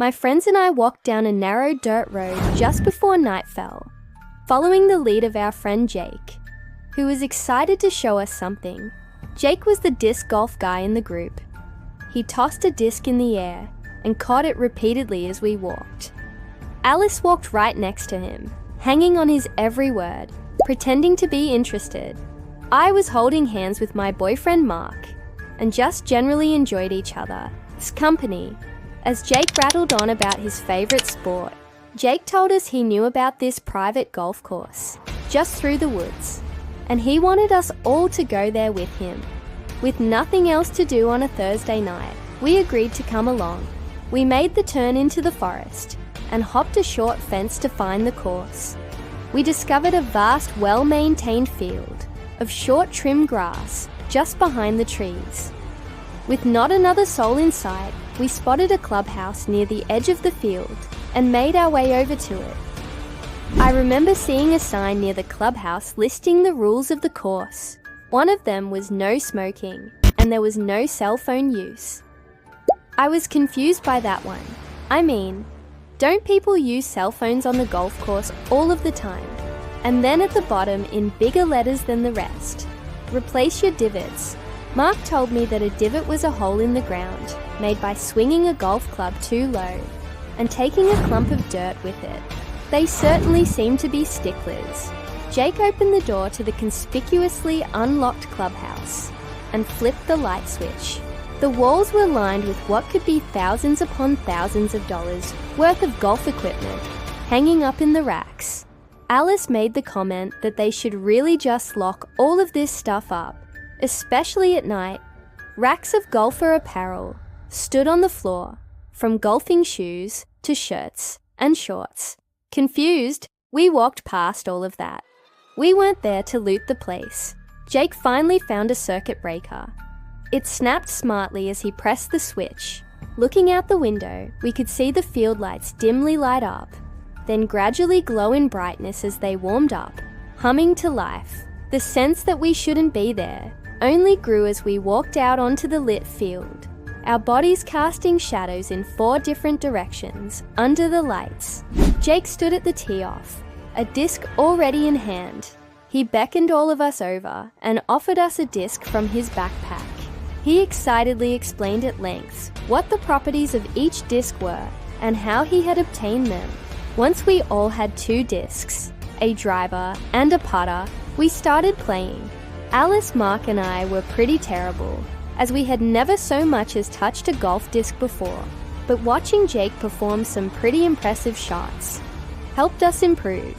My friends and I walked down a narrow dirt road just before night fell, following the lead of our friend Jake, who was excited to show us something. Jake was the disc golf guy in the group. He tossed a disc in the air and caught it repeatedly as we walked. Alice walked right next to him, hanging on his every word, pretending to be interested. I was holding hands with my boyfriend Mark, and just generally enjoyed each other's company as Jake rattled on about his favorite sport. Jake told us he knew about this private golf course just through the woods, and he wanted us all to go there with him. With nothing else to do on a Thursday night, we agreed to come along. We made the turn into the forest and hopped a short fence to find the course. We discovered a vast, well-maintained field of short trimmed grass just behind the trees. With not another soul in sight, we spotted a clubhouse near the edge of the field and made our way over to it. I remember seeing a sign near the clubhouse listing the rules of the course. One of them was no smoking, and there was no cell phone use. I was confused by that one. I mean, don't people use cell phones on the golf course all of the time? And then at the bottom, in bigger letters than the rest, replace your divots. Mark told me that a divot was a hole in the ground made by swinging a golf club too low and taking a clump of dirt with it. They certainly seemed to be sticklers. Jake opened the door to the conspicuously unlocked clubhouse and flipped the light switch. The walls were lined with what could be thousands upon thousands of dollars worth of golf equipment hanging up in the racks. Alice made the comment that they should really just lock all of this stuff up, especially at night. Racks of golfer apparel stood on the floor, from golfing shoes to shirts and shorts. Confused, we walked past all of that. We weren't there to loot the place. Jake finally found a circuit breaker. It snapped smartly as he pressed the switch. Looking out the window, we could see the field lights dimly light up, then gradually glow in brightness as they warmed up, humming to life. The sense that we shouldn't be there only grew as we walked out onto the lit field, our bodies casting shadows in 4 different directions under the lights. Jake stood at the tee-off, a disc already in hand. He beckoned all of us over and offered us a disc from his backpack. He excitedly explained at length what the properties of each disc were and how he had obtained them. Once we all had 2 discs, a driver and a putter, we started playing. Alice, Mark and I were pretty terrible, as we had never so much as touched a golf disc before, but watching Jake perform some pretty impressive shots helped us improve.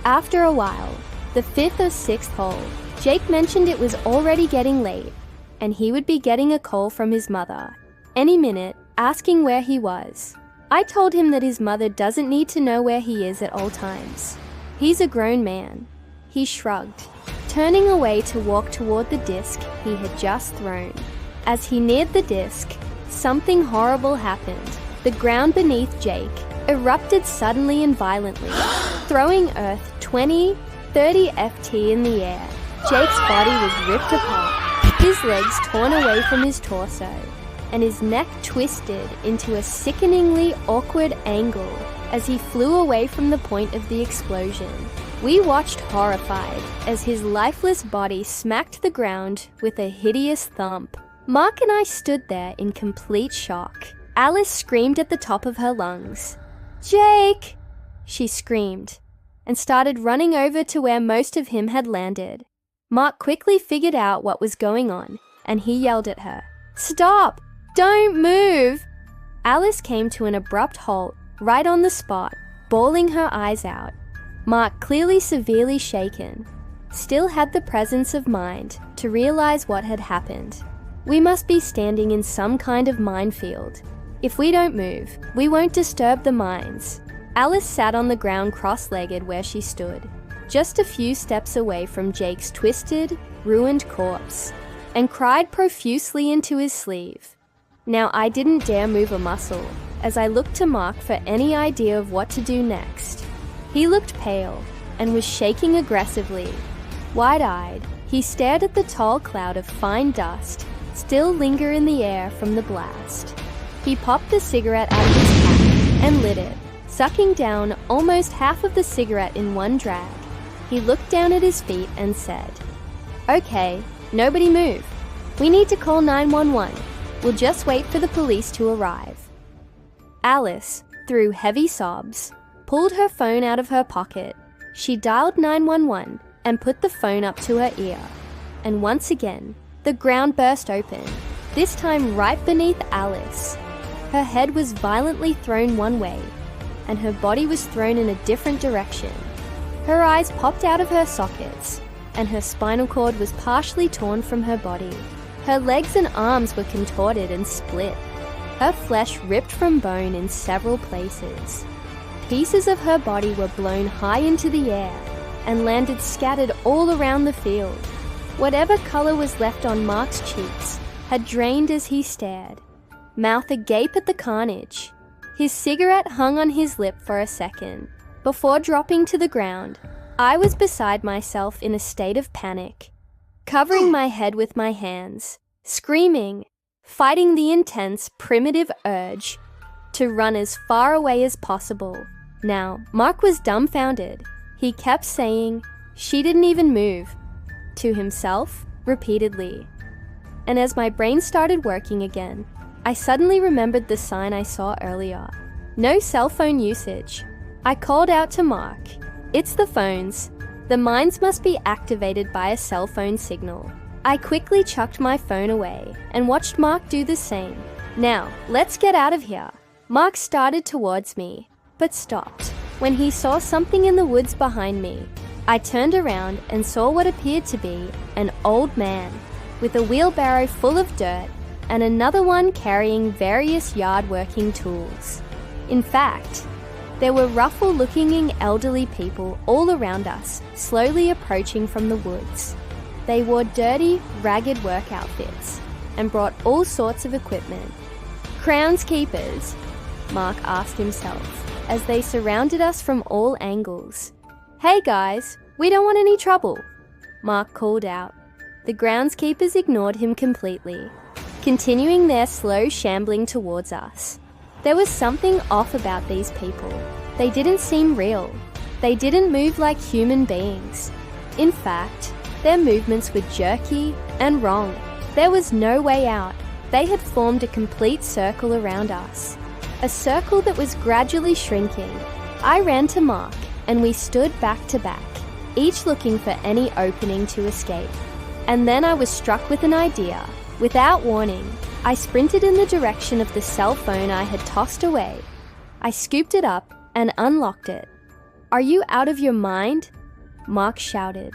After a while, the 5th or 6th hole, Jake mentioned it was already getting late and he would be getting a call from his mother any minute asking where he was. I told him that his mother doesn't need to know where he is at all times. He's a grown man. He shrugged, turning away to walk toward the disc he had just thrown. As he neared the disc, something horrible happened. The ground beneath Jake erupted suddenly and violently, throwing earth 20, 30 ft in the air. Jake's body was ripped apart, his legs torn away from his torso, and his neck twisted into a sickeningly awkward angle as he flew away from the point of the explosion. We watched horrified as his lifeless body smacked the ground with a hideous thump. Mark and I stood there in complete shock. Alice screamed at the top of her lungs. "Jake!" she screamed, and started running over to where most of him had landed. Mark quickly figured out what was going on, and he yelled at her, "Stop! Don't move!" Alice came to an abrupt halt right on the spot, bawling her eyes out. Mark, clearly severely shaken, still had the presence of mind to realize what had happened. We must be standing in some kind of minefield. If we don't move, we won't disturb the mines. Alice sat on the ground cross-legged where she stood, just a few steps away from Jake's twisted, ruined corpse, and cried profusely into his sleeve. Now I didn't dare move a muscle as I looked to Mark for any idea of what to do next. He looked pale and was shaking aggressively. Wide-eyed, he stared at the tall cloud of fine dust still linger in the air from the blast. He popped the cigarette out of his pack sucking down almost half of the cigarette in one drag. He looked down at his feet and said, "Okay, nobody move. We need to call 911. We'll just wait for the police to arrive." Alice, through heavy sobs, pulled her phone out of her pocket. She dialed 911 and put the phone up to her ear. And once again, the ground burst open, this time right beneath Alice. Her head was violently thrown one way, and her body was thrown in a different direction. Her eyes popped out of her sockets, and her spinal cord was partially torn from her body. Her legs and arms were contorted and split. Her flesh ripped from bone in several places. Pieces of her body were blown high into the air and landed scattered all around the field. Whatever color was left on Mark's cheeks had drained as he stared, mouth agape at the carnage. His cigarette hung on his lip for a second. Before dropping to the ground, I was beside myself in a state of panic, covering my head with my hands, screaming, fighting the intense, primitive urge to run as far away as possible. Now, Mark was dumbfounded. He kept saying, "She didn't even move," to himself, repeatedly. And as my brain started working again, I suddenly remembered the sign I saw earlier. No cell phone usage. I called out to Mark. "It's the phones. The mines must be activated by a cell phone signal." I quickly chucked my phone away and watched Mark do the same. "Now, let's get out of here." Mark started towards me, but stopped when he saw something in the woods behind me. I turned around and saw what appeared to be an old man with a wheelbarrow full of dirt and another one carrying various yard working tools. In fact, there were ruffle-looking elderly people all around us, slowly approaching from the woods. They wore dirty, ragged work outfits and brought all sorts of equipment. "Groundskeepers?" Mark asked himself as they surrounded us from all angles. "Hey guys, we don't want any trouble," Mark called out. The groundskeepers ignored him completely, continuing their slow shambling towards us. There was something off about these people. They didn't seem real. They didn't move like human beings. In fact, their movements were jerky and wrong. There was no way out. They had formed a complete circle around us, a circle that was gradually shrinking. I ran to Mark, and we stood back to back, each looking for any opening to escape. And then I was struck with an idea. Without warning, I sprinted in the direction of the cell phone I had tossed away. I scooped it up and unlocked it. "Are you out of your mind?" Mark shouted.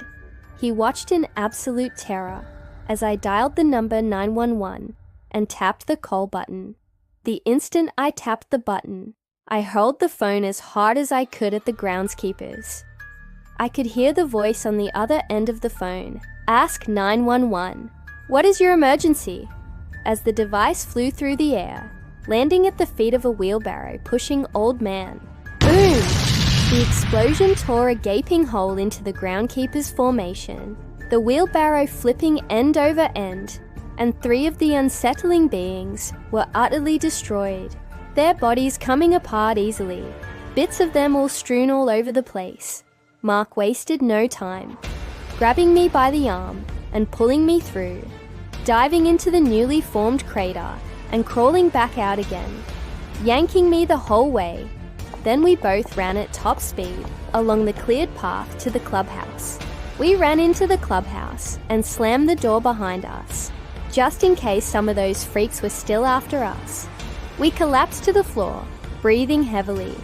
He watched in absolute terror as I dialed the number 911 and tapped the call button. The instant I tapped the button, I hurled the phone as hard as I could at the groundskeepers. I could hear the voice on the other end of the phone. "Ask 911. What is your emergency?" As the device flew through the air, landing at the feet of a wheelbarrow pushing old man. Boom! The explosion tore a gaping hole into the groundkeeper's formation, the wheelbarrow flipping end over end, and 3 of the unsettling beings were utterly destroyed, their bodies coming apart easily, bits of them all strewn all over the place. Mark wasted no time, grabbing me by the arm and pulling me through, diving into the newly formed crater and crawling back out again, yanking me the whole way. Then we both ran at top speed along the cleared path to the clubhouse. We ran into the clubhouse and slammed the door behind us, just in case some of those freaks were still after us. We collapsed to the floor, breathing heavily,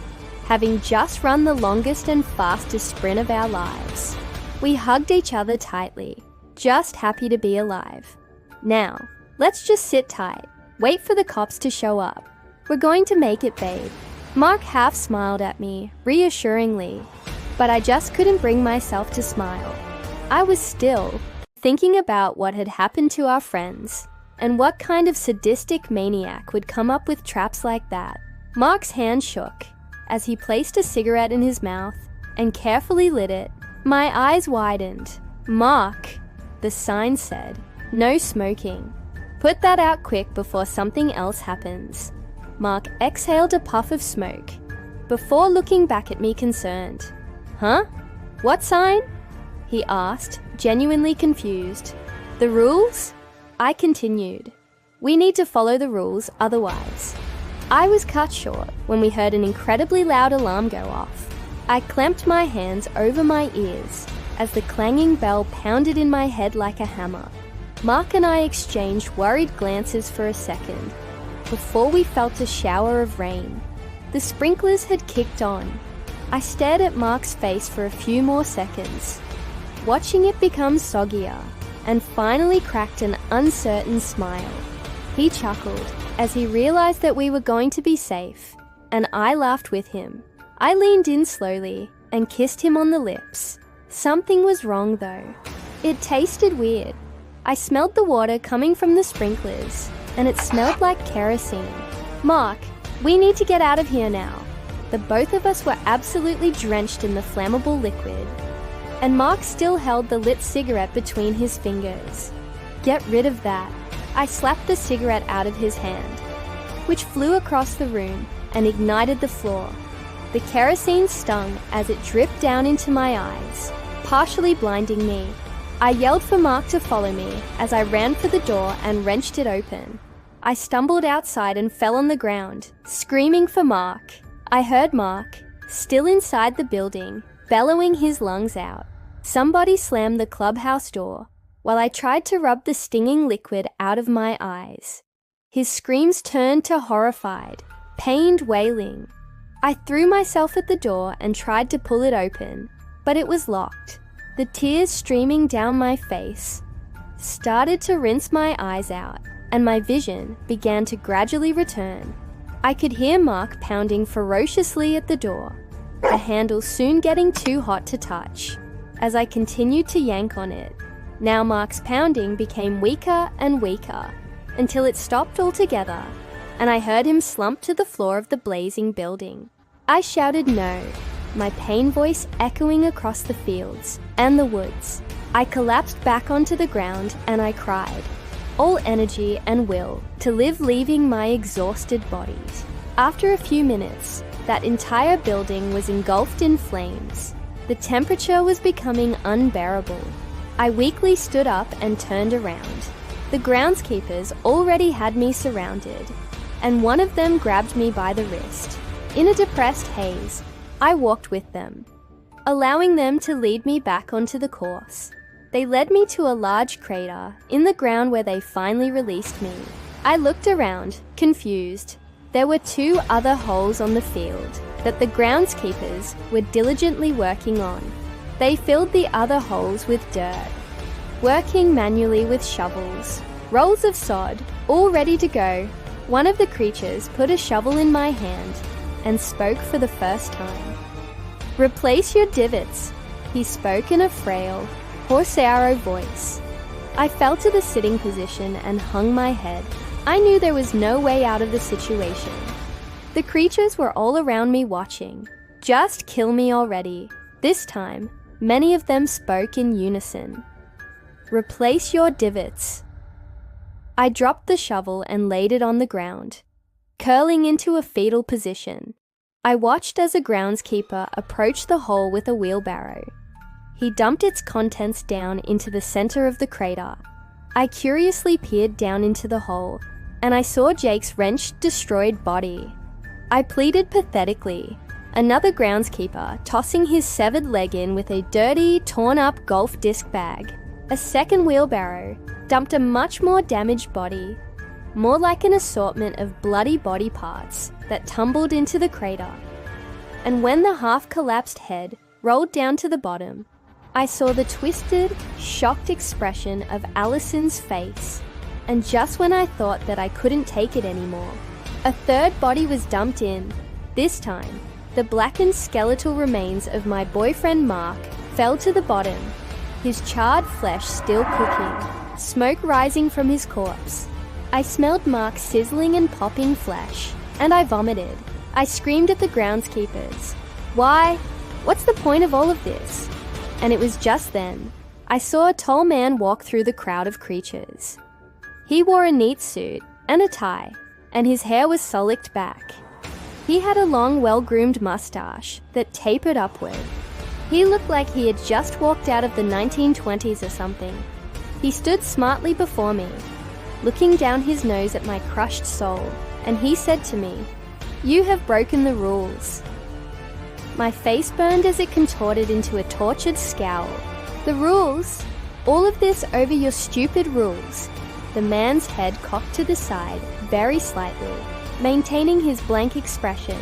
having just run the longest and fastest sprint of our lives. We hugged each other tightly, just happy to be alive. "Now, let's just sit tight, wait for the cops to show up. We're going to make it, babe." Mark half smiled at me, reassuringly, but I just couldn't bring myself to smile. I was still thinking about what had happened to our friends, and what kind of sadistic maniac would come up with traps like that. Mark's hand shook as he placed a cigarette in his mouth and carefully lit it. My eyes widened. "Mark," the sign said, "no smoking. Put that out quick before something else happens." Mark exhaled a puff of smoke, before looking back at me concerned. "Huh? What sign?" he asked, genuinely confused. "The rules?" I continued. "We need to follow the rules otherwise." I was cut short when we heard an incredibly loud alarm go off. I clamped my hands over my ears as the clanging bell pounded in my head like a hammer. Mark and I exchanged worried glances for a second before we felt a shower of rain. The sprinklers had kicked on. I stared at Mark's face for a few more seconds, watching it become soggier, and finally cracked an uncertain smile. He chuckled as he realized that we were going to be safe, and I laughed with him. I leaned in slowly and kissed him on the lips. Something was wrong though. It tasted weird. I smelled the water coming from the sprinklers, and it smelled like kerosene. "Mark, we need to get out of here now." The both of us were absolutely drenched in the flammable liquid, and Mark still held the lit cigarette between his fingers. "Get rid of that." I slapped the cigarette out of his hand, which flew across the room and ignited the floor. The kerosene stung as it dripped down into my eyes, partially blinding me. I yelled for Mark to follow me as I ran for the door and wrenched it open. I stumbled outside and fell on the ground, screaming for Mark. I heard Mark, still inside the building, bellowing his lungs out. Somebody slammed the clubhouse door while I tried to rub the stinging liquid out of my eyes. His screams turned to horrified, pained wailing. I threw myself at the door and tried to pull it open, but it was locked. The tears streaming down my face started to rinse my eyes out, and my vision began to gradually return. I could hear Mark pounding ferociously at the door, the handle soon getting too hot to touch. As I continued to yank on it, now Mark's pounding became weaker and weaker until it stopped altogether, and I heard him slump to the floor of the blazing building. I shouted no, my pain voice echoing across the fields and the woods. I collapsed back onto the ground and I cried, all energy and will to live leaving my exhausted body. After a few minutes, that entire building was engulfed in flames. The temperature was becoming unbearable. I weakly stood up and turned around. The groundskeepers already had me surrounded, and one of them grabbed me by the wrist. In a depressed haze, I walked with them, allowing them to lead me back onto the course. They led me to a large crater in the ground where they finally released me. I looked around, confused. There were 2 other holes on the field that the groundskeepers were diligently working on. They filled the other holes with dirt, working manually with shovels, rolls of sod, all ready to go. One of the creatures put a shovel in my hand and spoke for the first time. "Replace your divots," he spoke in a frail, hoarse arrow voice. I fell to the sitting position and hung my head. I knew there was no way out of the situation. The creatures were all around me watching. "Just kill me already." This time, many of them spoke in unison. "Replace your divots." I dropped the shovel and laid it on the ground, curling into a fetal position. I watched as a groundskeeper approached the hole with a wheelbarrow. He dumped its contents down into the center of the crater. I curiously peered down into the hole, and I saw Jake's wrenched, destroyed body. I pleaded pathetically, another groundskeeper tossing his severed leg in with a dirty, torn-up golf disc bag. A second wheelbarrow dumped a much more damaged body, more like an assortment of bloody body parts that tumbled into the crater. And when the half-collapsed head rolled down to the bottom, I saw the twisted, shocked expression of Allison's face. And just when I thought that I couldn't take it anymore, a third body was dumped in. This time, the blackened skeletal remains of my boyfriend Mark fell to the bottom, his charred flesh still cooking, smoke rising from his corpse. I smelled Mark's sizzling and popping flesh, and I vomited. I screamed at the groundskeepers. "Why? What's the point of all of this?" And it was just then I saw a tall man walk through the crowd of creatures. He wore a neat suit and a tie, and his hair was solicked back. He had a long, well-groomed mustache that tapered upward. He looked like he had just walked out of the 1920s or something. He stood smartly before me, looking down his nose at my crushed soul, and he said to me, "You have broken the rules." My face burned as it contorted into a tortured scowl. "The rules? All of this over your stupid rules?" The man's head cocked to the side, very slightly, maintaining his blank expression.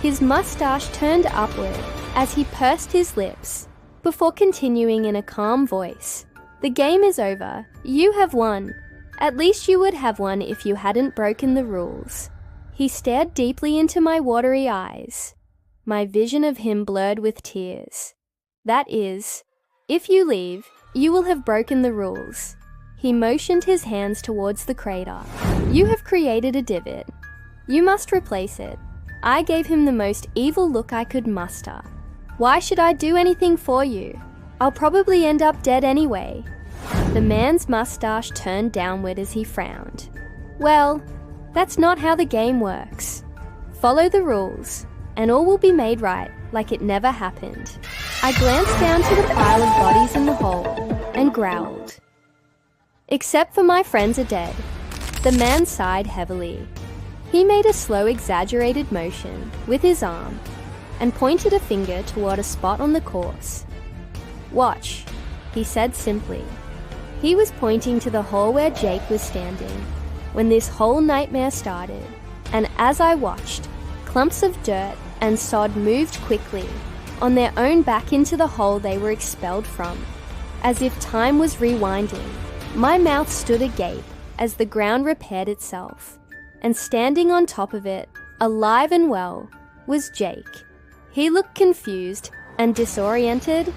His mustache turned upward as he pursed his lips, before continuing in a calm voice, "The game is over. You have won. At least you would have won if you hadn't broken the rules." He stared deeply into my watery eyes, my vision of him blurred with tears. "That is, if you leave, you will have broken the rules." He motioned his hands towards the crater. "You have created a divot. You must replace it." I gave him the most evil look I could muster. "Why should I do anything for you? I'll probably end up dead anyway." The man's mustache turned downward as he frowned. "Well, that's not how the game works. Follow the rules, and all will be made right like it never happened." I glanced down to the pile of bodies in the hole and growled. "Except for my friends are dead." The man sighed heavily. He made a slow, exaggerated motion with his arm and pointed a finger toward a spot on the course. "Watch," he said simply. He was pointing to the hole where Jake was standing when this whole nightmare started, and as I watched, clumps of dirt and sod moved quickly on their own back into the hole they were expelled from, as if time was rewinding. My mouth stood agape as the ground repaired itself, and standing on top of it, alive and well, was Jake. He looked confused and disoriented.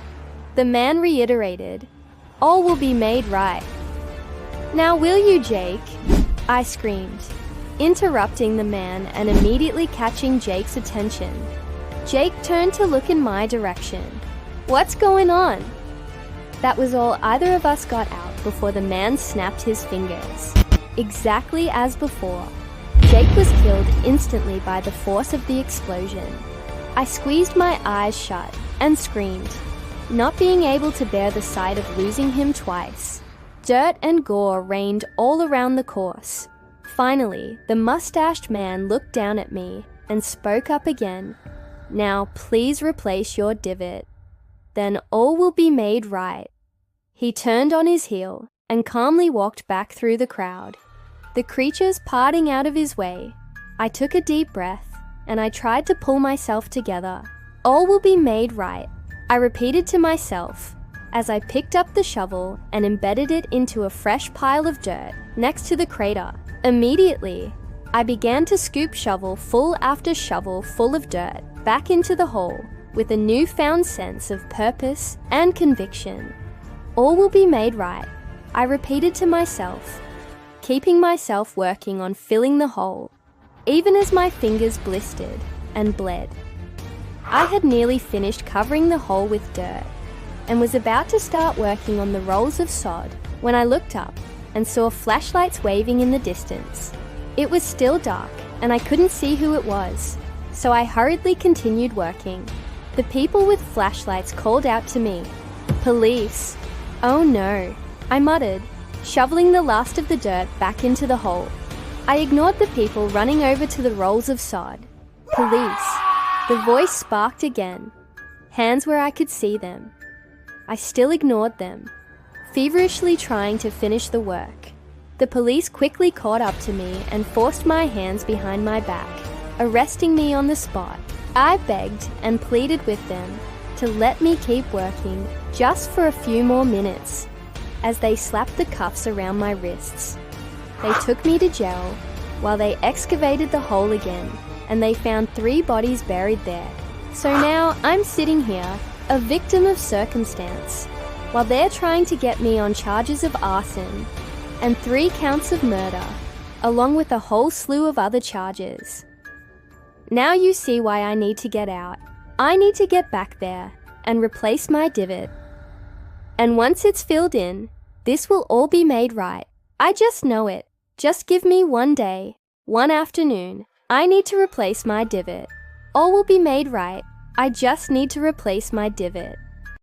The man reiterated, "All will be made right." "Now will you, Jake?" I screamed, interrupting the man and immediately catching Jake's attention. Jake turned to look in my direction. "What's going on?" That was all either of us got out before the man snapped his fingers. Exactly as before, Jake was killed instantly by the force of the explosion. I squeezed my eyes shut and screamed, not being able to bear the sight of losing him twice. Dirt and gore rained all around the course. Finally, the mustached man looked down at me and spoke up again. "Now please replace your divot. Then all will be made right." He turned on his heel and calmly walked back through the crowd, the creatures parting out of his way. I took a deep breath and I tried to pull myself together. "All will be made right," I repeated to myself as I picked up the shovel and embedded it into a fresh pile of dirt next to the crater. Immediately, I began to scoop shovelful after shovelful of dirt back into the hole with a newfound sense of purpose and conviction. "All will be made right," I repeated to myself, keeping myself working on filling the hole, even as my fingers blistered and bled. I had nearly finished covering the hole with dirt and was about to start working on the rolls of sod when I looked up and saw flashlights waving in the distance. It was still dark and I couldn't see who it was, so I hurriedly continued working. The people with flashlights called out to me, "Police!" "Oh no," I muttered, shoveling the last of the dirt back into the hole. I ignored the people running over to the rolls of sod. "Police!" The voice sparked again, hands where I could see them. I still ignored them, feverishly trying to finish the work. The police quickly caught up to me and forced my hands behind my back, arresting me on the spot. I begged and pleaded with them to let me keep working just for a few more minutes, as they slapped the cuffs around my wrists. They took me to jail while they excavated the hole again, and they found 3 bodies buried there. So now I'm sitting here, a victim of circumstance, while they're trying to get me on charges of arson and 3 counts of murder, along with a whole slew of other charges. Now you see why I need to get out. I need to get back there and replace my divot. And once it's filled in, this will all be made right. I just know it. Just give me one day, one afternoon. I need to replace my divot. All will be made right. I just need to replace my divot.